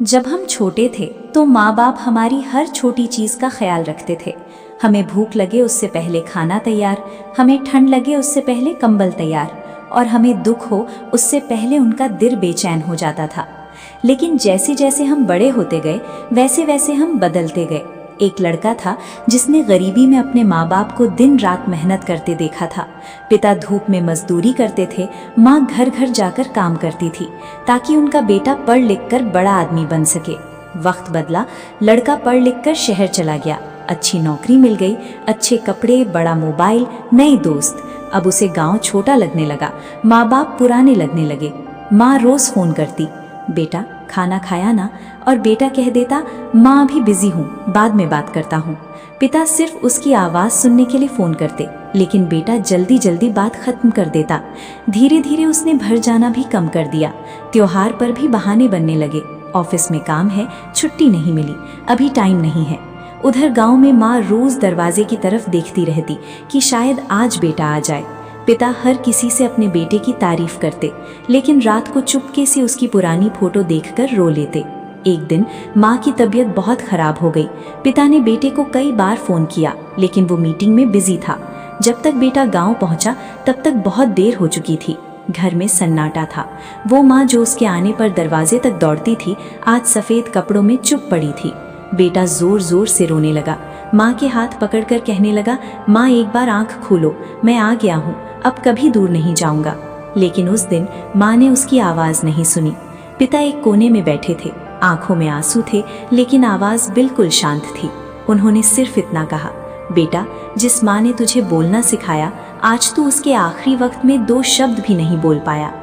जब हम छोटे थे तो माँ बाप हमारी हर छोटी चीज़ का ख्याल रखते थे। हमें भूख लगे उससे पहले खाना तैयार, हमें ठंड लगे उससे पहले कंबल तैयार, और हमें दुख हो उससे पहले उनका दिल बेचैन हो जाता था। लेकिन जैसे जैसे हम बड़े होते गए वैसे वैसे हम बदलते गए। एक लड़का था जिसने गरीबी में अपने माँ बाप को दिन रात मेहनत करते देखा था। पिता धूप में मजदूरी करते थे, माँ घर घर जाकर काम करती थी ताकि उनका बेटा पढ़ लिख कर बड़ा आदमी बन सके। वक्त बदला, लड़का पढ़ लिख कर शहर चला गया, अच्छी नौकरी मिल गई, अच्छे कपड़े, बड़ा मोबाइल, नए दोस्त। अब उसे गांव छोटा लगने लगा, माँ बाप पुराने लगने लगे। माँ रोज फोन करती, बेटा खाना खाया ना, और बेटा कह देता माँ अभी बिजी हूँ, बाद में बात करता हूँ। पिता सिर्फ उसकी आवाज़ सुनने के लिए फ़ोन करते, लेकिन बेटा जल्दी जल्दी बात खत्म कर देता। धीरे धीरे उसने भर जाना भी कम कर दिया। त्योहार पर भी बहाने बनने लगे, ऑफिस में काम है, छुट्टी नहीं मिली, अभी टाइम नहीं है। उधर गांव में माँ रोज दरवाजे की तरफ देखती रहती कि शायद आज बेटा आ जाए। पिता हर किसी से अपने बेटे की तारीफ करते, लेकिन रात को चुपके से उसकी पुरानी फोटो देखकर रो लेते। एक दिन माँ की तबीयत बहुत खराब हो गई। पिता ने बेटे को कई बार फोन किया, लेकिन वो मीटिंग में बिजी था। जब तक बेटा गांव पहुंचा तब तक बहुत देर हो चुकी थी। घर में सन्नाटा था। वो माँ जो उसके आने पर दरवाजे तक दौड़ती थी, आज सफेद कपड़ों में चुप पड़ी थी। बेटा जोर जोर से रोने लगा। माँ के हाथ पकड़कर कहने लगा, माँ एक बार आंख खोलो, मैं आ गया हूँ, अब कभी दूर नहीं जाऊंगा। लेकिन उस दिन माँ ने उसकी आवाज़ नहीं सुनी। पिता एक कोने में बैठे थे, आंखों में आंसू थे, लेकिन आवाज़ बिल्कुल शांत थी। उन्होंने सिर्फ इतना कहा, बेटा जिस माँ ने तुझे बोलना सिखाया, आज तू उसके आखिरी वक्त में 2 शब्द भी नहीं बोल पाया।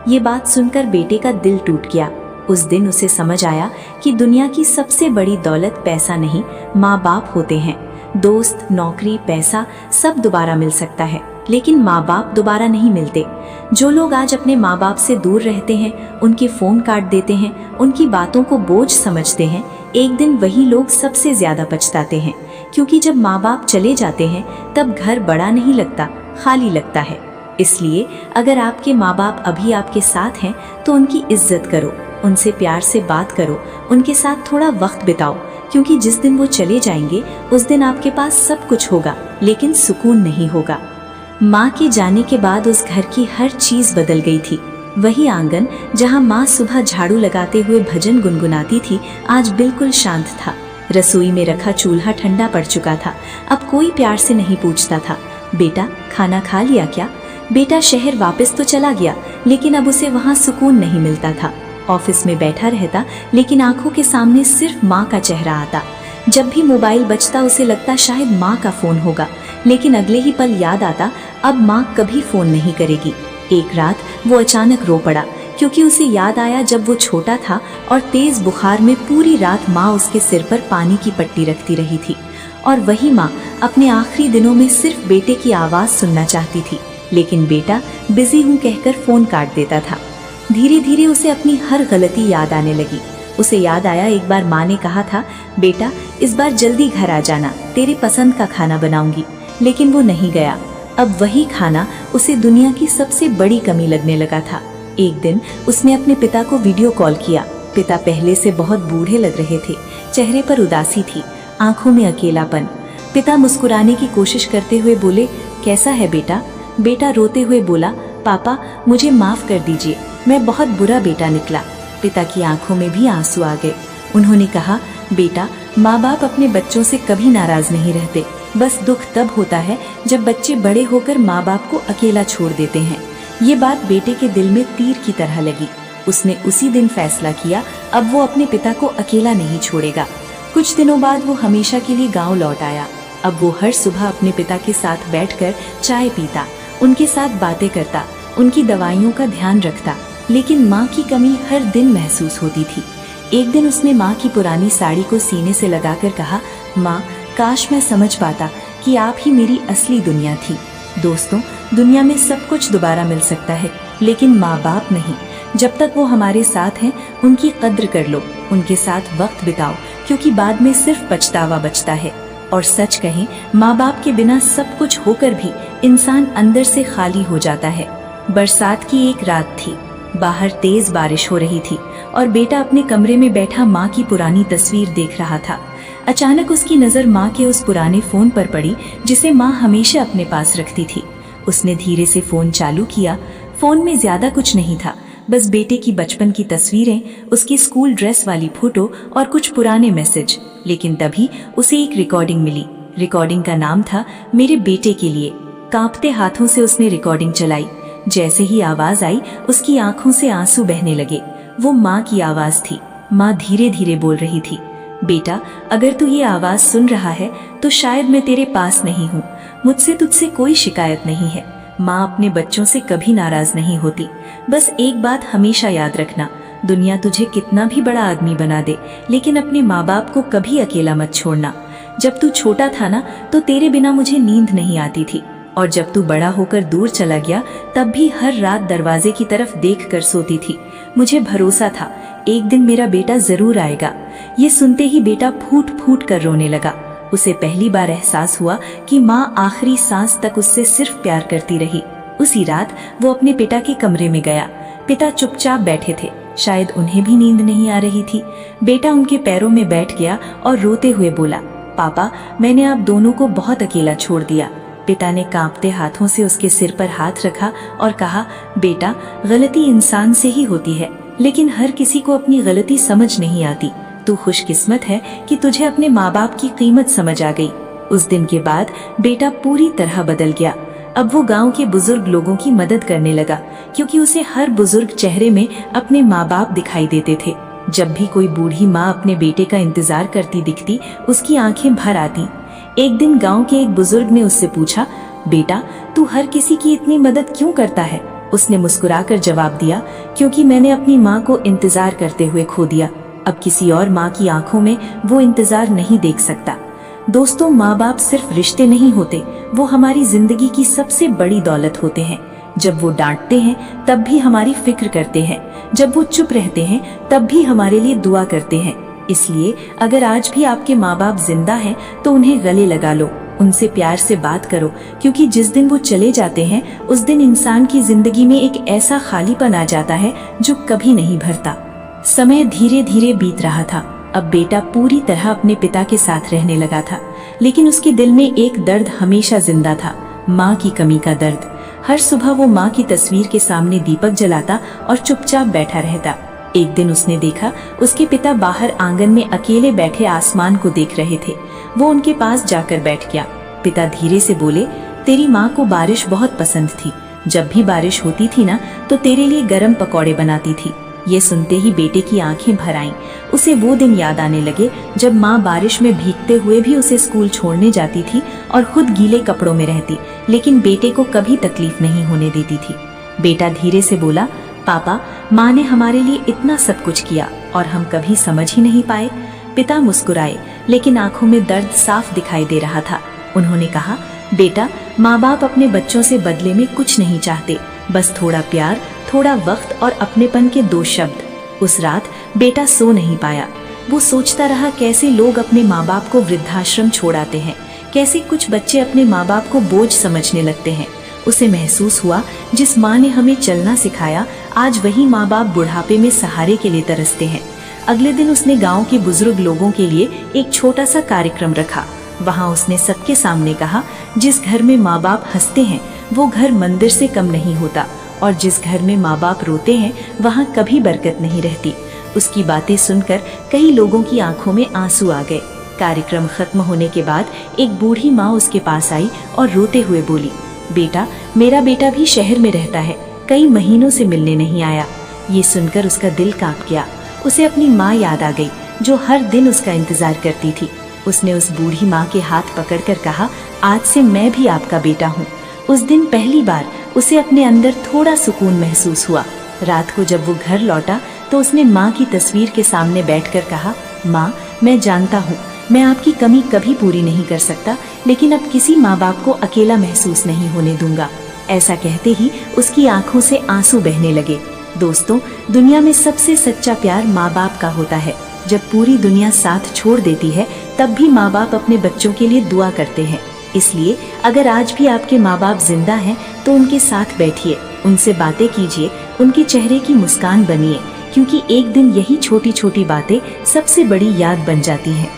ये बात सुनकर बेटे का दिल टूट गया। उस दिन उसे समझ आया कि दुनिया की सबसे बड़ी दौलत पैसा नहीं, माँ बाप होते हैं। दोस्त, नौकरी, पैसा सब दोबारा मिल सकता है, लेकिन माँ बाप दोबारा नहीं मिलते। जो लोग आज अपने माँ बाप से दूर रहते हैं, उनके फ़ोन काट देते हैं, उनकी बातों को बोझ समझते हैं, एक दिन वही लोग सबसे ज़्यादा पछताते हैं। क्योंकि जब माँ बाप चले जाते हैं तब घर बड़ा नहीं लगता, खाली लगता है। इसलिए अगर आपके माँ बाप अभी आपके साथ हैं तो उनकी इज्जत करो, उनसे प्यार से बात करो, उनके साथ थोड़ा वक्त बिताओ, क्योंकि जिस दिन वो चले जाएंगे उस दिन आपके पास सब कुछ होगा, लेकिन सुकून नहीं होगा। माँ के जाने के बाद उस घर की हर चीज़ बदल गई थी। वही आंगन जहाँ माँ सुबह झाड़ू लगाते हुए भजन गुनगुनाती थी, आज बिल्कुल शांत था। रसोई में रखा चूल्हा ठंडा पड़ चुका था। अब कोई प्यार से नहीं पूछता था, बेटा खाना खा लिया क्या। बेटा शहर वापस तो चला गया, लेकिन अब उसे वहाँ सुकून नहीं मिलता था। ऑफिस में बैठा रहता, लेकिन आंखों के सामने सिर्फ माँ का चेहरा आता। जब भी मोबाइल बजता उसे लगता शायद माँ का फ़ोन होगा, लेकिन अगले ही पल याद आता अब माँ कभी फ़ोन नहीं करेगी। एक रात वो अचानक रो पड़ा, क्योंकि उसे याद आया जब वो छोटा था और तेज़ बुखार में पूरी रात माँ उसके सिर पर पानी की पट्टी रखती रही थी। और वही माँ अपने आखिरी दिनों में सिर्फ बेटे की आवाज़ सुनना चाहती थी, लेकिन बेटा बिजी हूँ कहकर फ़ोन काट देता था। धीरे धीरे उसे अपनी हर गलती याद आने लगी। उसे याद आया एक बार माँ ने कहा था, बेटा इस बार जल्दी घर आ जाना, तेरे पसंद का खाना बनाऊंगी। लेकिन वो नहीं गया। अब वही खाना उसे दुनिया की सबसे बड़ी कमी लगने लगा था। एक दिन उसने अपने पिता को वीडियो कॉल किया। पिता पहले से बहुत बूढ़े लग रहे थे, चेहरे पर उदासी थी, आंखों में अकेलापन। पिता मुस्कुराने की कोशिश करते हुए बोले, कैसा है बेटा। बेटा रोते हुए बोला, पापा मुझे माफ़ कर दीजिए, मैं बहुत बुरा बेटा निकला। पिता की आंखों में भी आंसू आ गए। उन्होंने कहा, बेटा माँ बाप अपने बच्चों से कभी नाराज नहीं रहते, बस दुख तब होता है जब बच्चे बड़े होकर माँ बाप को अकेला छोड़ देते हैं। ये बात बेटे के दिल में तीर की तरह लगी। उसने उसी दिन फैसला किया, अब वो अपने पिता को अकेला नहीं छोड़ेगा। कुछ दिनों बाद वो हमेशा के लिए गाँव लौट आया। अब वो हर सुबह अपने पिता के साथ बैठकर चाय पीता, उनके साथ बातें करता, उनकी दवाइयों का ध्यान रखता। लेकिन माँ की कमी हर दिन महसूस होती थी। एक दिन उसने माँ की पुरानी साड़ी को सीने से लगाकर कहा, माँ काश मैं समझ पाता कि आप ही मेरी असली दुनिया थी। दोस्तों, दुनिया में सब कुछ दोबारा मिल सकता है, लेकिन माँ बाप नहीं। जब तक वो हमारे साथ हैं उनकी कद्र कर लो, उनके साथ वक्त बिताओ, क्योंकि बाद में सिर्फ पछतावा बचता है। और सच कहें, माँ बाप के बिना सब कुछ होकर भी इंसान अंदर से खाली हो जाता है। बरसात की एक रात थी, बाहर तेज बारिश हो रही थी और बेटा अपने कमरे में बैठा माँ की पुरानी तस्वीर देख रहा था। अचानक उसकी नज़र माँ के उस पुराने फोन पर पड़ी जिसे माँ हमेशा अपने पास रखती थी। उसने धीरे से फोन चालू किया। फोन में ज्यादा कुछ नहीं था, बस बेटे की बचपन की तस्वीरें, उसकी स्कूल ड्रेस वाली फोटो और कुछ पुराने मैसेज। लेकिन तभी उसे एक रिकॉर्डिंग मिली। रिकॉर्डिंग का नाम था मेरे बेटे के लिए। कांपते हाथों से उसने रिकॉर्डिंग चलाई। जैसे ही आवाज आई उसकी आंखों से आंसू बहने लगे। वो माँ की आवाज थी। माँ धीरे धीरे बोल रही थी, बेटा अगर तू ये आवाज सुन रहा है तो शायद मैं तेरे पास नहीं हूँ। मुझसे तुझसे कोई शिकायत नहीं है। माँ अपने बच्चों से कभी नाराज नहीं होती। बस एक बात हमेशा याद रखना, दुनिया तुझे कितना भी बड़ा आदमी बना दे, लेकिन अपने माँ बाप को कभी अकेला मत छोड़ना। जब तू छोटा था ना तो तेरे बिना मुझे नींद नहीं आती थी, और जब तू बड़ा होकर दूर चला गया तब भी हर रात दरवाजे की तरफ देख कर सोती थी। मुझे भरोसा था एक दिन मेरा बेटा जरूर आएगा। ये सुनते ही बेटा फूट फूट कर रोने लगा। उसे पहली बार एहसास हुआ कि माँ आखिरी सांस तक उससे सिर्फ प्यार करती रही। उसी रात वो अपने पिता के कमरे में गया। पिता चुपचाप बैठे थे, शायद उन्हें भी नींद नहीं आ रही थी। बेटा उनके पैरों में बैठ गया और रोते हुए बोला, पापा मैंने आप दोनों को बहुत अकेला छोड़ दिया। पिता ने कांपते हाथों से उसके सिर पर हाथ रखा और कहा, बेटा गलती इंसान से ही होती है, लेकिन हर किसी को अपनी गलती समझ नहीं आती। तू खुशकिस्मत है कि तुझे अपने माँ बाप की कीमत समझ आ गई। उस दिन के बाद बेटा पूरी तरह बदल गया। अब वो गांव के बुजुर्ग लोगों की मदद करने लगा, क्योंकि उसे हर बुजुर्ग चेहरे में अपने माँ बाप दिखाई देते थे। जब भी कोई बूढ़ी माँ अपने बेटे का इंतजार करती दिखती, उसकी आंखें भर आती। एक दिन गांव के एक बुजुर्ग ने उससे पूछा, बेटा तू हर किसी की इतनी मदद क्यों करता है? उसने मुस्कुराकर जवाब दिया, क्योंकि मैंने अपनी माँ को इंतजार करते हुए खो दिया। अब किसी और माँ की आंखों में वो इंतजार नहीं देख सकता। दोस्तों, माँ बाप सिर्फ रिश्ते नहीं होते, वो हमारी जिंदगी की सबसे बड़ी दौलत होते हैं। जब वो डांटते हैं तब भी हमारी फिक्र करते हैं, जब वो चुप रहते हैं तब भी हमारे लिए दुआ करते हैं। इसलिए अगर आज भी आपके माँ बाप जिंदा हैं तो उन्हें गले लगा लो, उनसे प्यार से बात करो, क्योंकि जिस दिन वो चले जाते हैं उस दिन इंसान की जिंदगी में एक ऐसा खालीपन आ जाता है जो कभी नहीं भरता। समय धीरे धीरे बीत रहा था। अब बेटा पूरी तरह अपने पिता के साथ रहने लगा था, लेकिन उसके दिल में एक दर्द हमेशा जिंदा था, माँ की कमी का दर्द। हर सुबह वो माँ की तस्वीर के सामने दीपक जलाता और चुपचाप बैठा रहता। एक दिन उसने देखा उसके पिता बाहर आंगन में अकेले बैठे आसमान को देख रहे थे। वो उनके पास जाकर बैठ गया। पिता धीरे से बोले, तेरी माँ को बारिश बहुत पसंद थी। जब भी बारिश होती थी ना तो तेरे लिए गर्म पकौड़े बनाती थी। ये सुनते ही बेटे की आंखें भर आईं। उसे वो दिन याद आने लगे जब माँ बारिश में भीगते हुए भी उसे स्कूल छोड़ने जाती थी और खुद गीले कपड़ों में रहती, लेकिन बेटे को कभी तकलीफ नहीं होने देती थी। बेटा धीरे से बोला, पापा माँ ने हमारे लिए इतना सब कुछ किया और हम कभी समझ ही नहीं पाए। पिता मुस्कुराए, लेकिन आंखों में दर्द साफ दिखाई दे रहा था। उन्होंने कहा, बेटा माँ बाप अपने बच्चों से बदले में कुछ नहीं चाहते, बस थोड़ा प्यार, थोड़ा वक्त और अपनेपन के 2 शब्द। उस रात बेटा सो नहीं पाया। वो सोचता रहा कैसे लोग अपने माँ बाप को वृद्धाश्रम छोड़ आते हैं, कैसे कुछ बच्चे अपने माँ बाप को बोझ समझने लगते हैं। उसे महसूस हुआ जिस माँ ने हमें चलना सिखाया, आज वही माँ बाप बुढ़ापे में सहारे के लिए तरसते हैं। अगले दिन उसने गांव के बुजुर्ग लोगों के लिए एक छोटा सा कार्यक्रम रखा। वहाँ उसने सबके सामने कहा, जिस घर में माँ बाप हंसते हैं वो घर मंदिर से कम नहीं होता, और जिस घर में माँ बाप रोते हैं वहाँ कभी बरकत नहीं रहती। उसकी बातें सुनकर कई लोगों की आंखों में आंसू आ गए। कार्यक्रम खत्म होने के बाद एक बूढ़ी माँ उसके पास आई और रोते हुए बोली, बेटा मेरा बेटा भी शहर में रहता है, कई महीनों से मिलने नहीं आया। ये सुनकर उसका दिल कांप गया। उसे अपनी माँ याद आ गई जो हर दिन उसका इंतजार करती थी। उसने उस बूढ़ी माँ के हाथ पकड़कर कहा, आज से मैं भी आपका बेटा हूँ। उस दिन पहली बार उसे अपने अंदर थोड़ा सुकून महसूस हुआ। रात को जब वो घर लौटा तो उसने माँ की तस्वीर के सामने बैठकर कहा, माँ मैं जानता हूँ मैं आपकी कमी कभी पूरी नहीं कर सकता, लेकिन अब किसी माँ बाप को अकेला महसूस नहीं होने दूंगा। ऐसा कहते ही उसकी आंखों से आंसू बहने लगे। दोस्तों, दुनिया में सबसे सच्चा प्यार माँ बाप का होता है। जब पूरी दुनिया साथ छोड़ देती है तब भी माँ बाप अपने बच्चों के लिए दुआ करते हैं। इसलिए अगर आज भी आपके माँ बाप जिंदा हैं तो उनके साथ बैठिए, उनसे बातें कीजिए, उनके चेहरे की मुस्कान बनिए, क्योंकि एक दिन यही छोटी छोटी बातें सबसे बड़ी याद बन जाती हैं।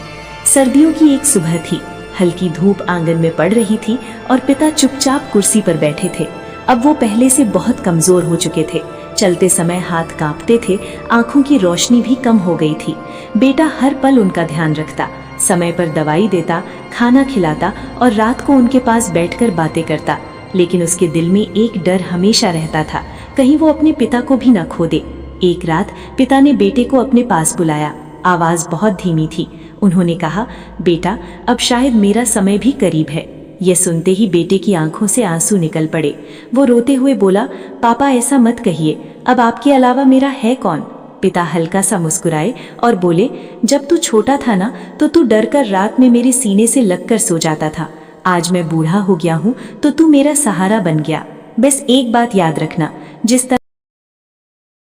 सर्दियों की एक सुबह थी। हल्की धूप आंगन में पड़ रही थी और पिता चुपचाप कुर्सी पर बैठे थे। अब वो पहले से बहुत कमजोर हो चुके थे। चलते समय हाथ कांपते थे, आंखों की रोशनी भी कम हो गई थी। बेटा हर पल उनका ध्यान रखता, समय पर दवाई देता, खाना खिलाता और रात को उनके पास बैठकर बातें करता। लेकिन उसके दिल में एक डर हमेशा रहता था, कहीं वो अपने पिता को भी न खो दे। एक रात पिता ने बेटे को अपने पास बुलाया। आवाज बहुत धीमी थी। उन्होंने कहा, बेटा अब शायद मेरा समय भी करीब है। यह सुनते ही बेटे की आंखों से आंसू निकल पड़े। वो रोते हुए बोला, पापा ऐसा मत कहिए, अब आपके अलावा मेरा है कौन। पिता हल्का सा मुस्कुराए और बोले, जब तू छोटा था ना तो तू डरकर रात में मेरे सीने से लगकर सो जाता था। आज मैं बूढ़ा हो गया हूँ तो तू मेरा सहारा बन गया। बस एक बात याद रखना, जिस तरह